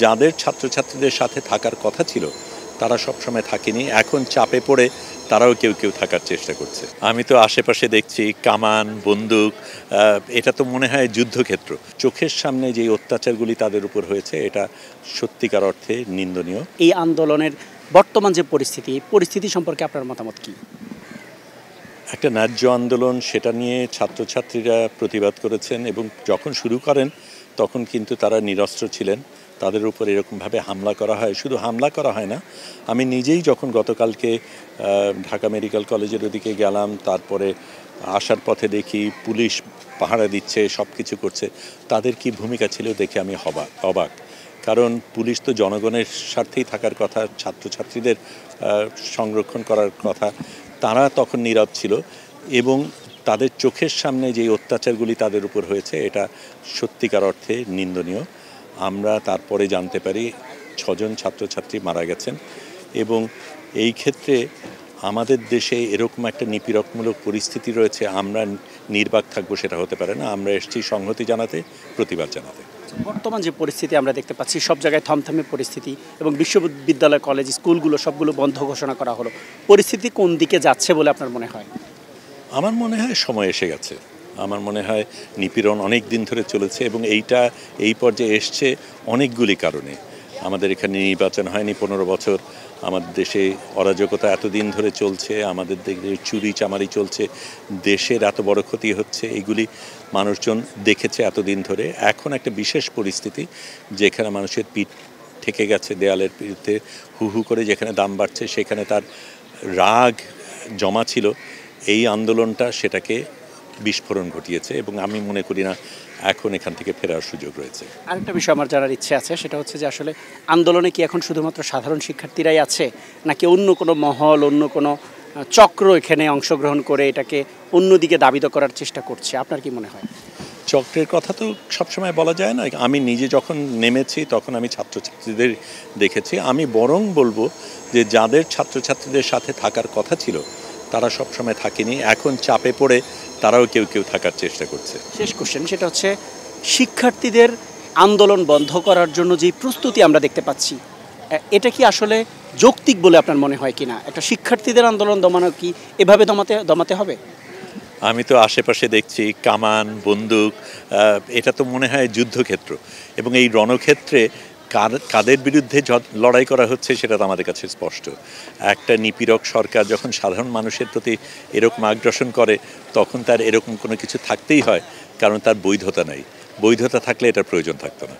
যাদের ছাত্রছাত্রীদের সাথে থাকার কথা ছিল তারা সবসময় থাকেনি, এখন চাপে পড়ে তারাও কেউ কেউ থাকার চেষ্টা করছে। আমি তো আশেপাশে দেখছি কামান, বন্দুক, এটা তো মনে হয় যুদ্ধক্ষেত্র। চোখের সামনে যে অত্যাচারগুলি তাদের উপর হয়েছে এটা সত্যিকার অর্থে নিন্দনীয়। এই আন্দোলনের বর্তমান যে পরিস্থিতি, এই পরিস্থিতি সম্পর্কে আপনার মতামত কি? একটা ন্যায্য আন্দোলন, সেটা নিয়ে ছাত্রছাত্রীরা প্রতিবাদ করেছেন এবং যখন শুরু করেন তখন কিন্তু তারা নিরস্ত্র ছিলেন। তাদের উপর এরকমভাবে হামলা করা হয়, শুধু হামলা করা হয় না, আমি নিজেই যখন গতকালকে ঢাকা মেডিকেল কলেজের ওদিকে গেলাম, তারপরে আসার পথে দেখি পুলিশ পাহারা দিচ্ছে, সব কিছু করছে, তাদের কি ভূমিকা ছিল দেখে আমি অবাক। কারণ পুলিশ তো জনগণের স্বার্থেই থাকার কথা, ছাত্রছাত্রীদের সংরক্ষণ করার কথা, তারা তখন নীরব ছিল এবং তাদের চোখের সামনে যে অত্যাচারগুলি তাদের উপর হয়েছে এটা সত্যিকার অর্থে নিন্দনীয়। আমরা তারপরে জানতে পারি 6 জন ছাত্রছাত্রী মারা গেছেন এবং এই ক্ষেত্রে আমাদের দেশে এরকম একটা নিপীড়কমূলক পরিস্থিতি রয়েছে, আমরা নির্বাক থাকবো সেটা হতে পারে না। আমরা এসেছি সংহতি জানাতে, প্রতিবাদ জানাতে। বর্তমান যে পরিস্থিতি আমরা দেখতে পাচ্ছি, সব জায়গায় থমথমে পরিস্থিতি এবং বিশ্ববিদ্যালয়, কলেজ, স্কুলগুলো সবগুলো বন্ধ ঘোষণা করা হলো। পরিস্থিতি কোন দিকে যাচ্ছে বলে আপনার মনে হয়? আমার মনে হয় সময় এসে গেছে। আমার মনে হয় নিপীড়ন অনেক দিন ধরে চলেছে এবং এইটা এই পর্যায়ে এসছে অনেকগুলি কারণে। আমাদের এখানে নির্বাচন হয়নি 15 বছর, আমাদের দেশে অরাজকতা এতদিন ধরে চলছে, আমাদের দেশে চুরি চামারি চলছে, দেশের এত বড় ক্ষতি হচ্ছে, এইগুলি মানুষজন দেখেছে এতদিন ধরে। এখন একটা বিশেষ পরিস্থিতি যেখানে মানুষের পিঠ ঠেকে গেছে দেয়ালের বিরুদ্ধে, হু হু করে যেখানে দাম বাড়ছে সেখানে তার রাগ জমা ছিল। এই আন্দোলনটা সেটাকে বিস্ফোরণ ঘটিয়েছে এবং আমি মনে করি না এখন এখান থেকে ফেরার সুযোগ রয়েছে। আরেকটা বিষয় আমার জানার ইচ্ছে আছে, সেটা হচ্ছে যে আসলে আন্দোলনে কি এখন শুধুমাত্র সাধারণ শিক্ষার্থীরাই আছে, নাকি অন্য কোনো মহল, অন্য কোনো চক্র এখানে অংশগ্রহণ করে এটাকে অন্যদিকে দাবিত করার চেষ্টা করছে? আপনার কি মনে হয়? চক্রের কথা তো সবসময় বলা যায় না। আমি নিজে যখন নেমেছি তখন আমি ছাত্রছাত্রীদের দেখেছি। আমি বরং বলবো যে যাদের ছাত্রছাত্রীদের সাথে থাকার কথা ছিল তারা সবসময় থাকেনি, এখন চাপে পড়ে তারাও কেউ কেউ থাকার চেষ্টা করছে। শেষ কোশ্চেন, সেটা হচ্ছে শিক্ষার্থীদের আন্দোলন বন্ধ করার জন্য যে প্রস্তুতি আমরা দেখতে পাচ্ছি, এটা কি আসলে যৌক্তিক বলে আপনার মনে হয় কিনা? একটা শিক্ষার্থীদের আন্দোলন দমানো কি এভাবে দমাতে হবে? আমি তো আশেপাশে দেখছি কামান, বন্দুক, এটা তো মনে হয় যুদ্ধক্ষেত্র এবং এই রণক্ষেত্রে কাদের বিরুদ্ধে লড়াই করা হচ্ছে সেটা তো আমাদের কাছে স্পষ্ট। একটা নিপীড়ক সরকার যখন সাধারণ মানুষের প্রতি এরকম আগ্রাসন করে তখন তার এরকম কোনো কিছু থাকতেই হয়, কারণ তার বৈধতা নাই। বৈধতা থাকলে এটার প্রয়োজন থাকতো না।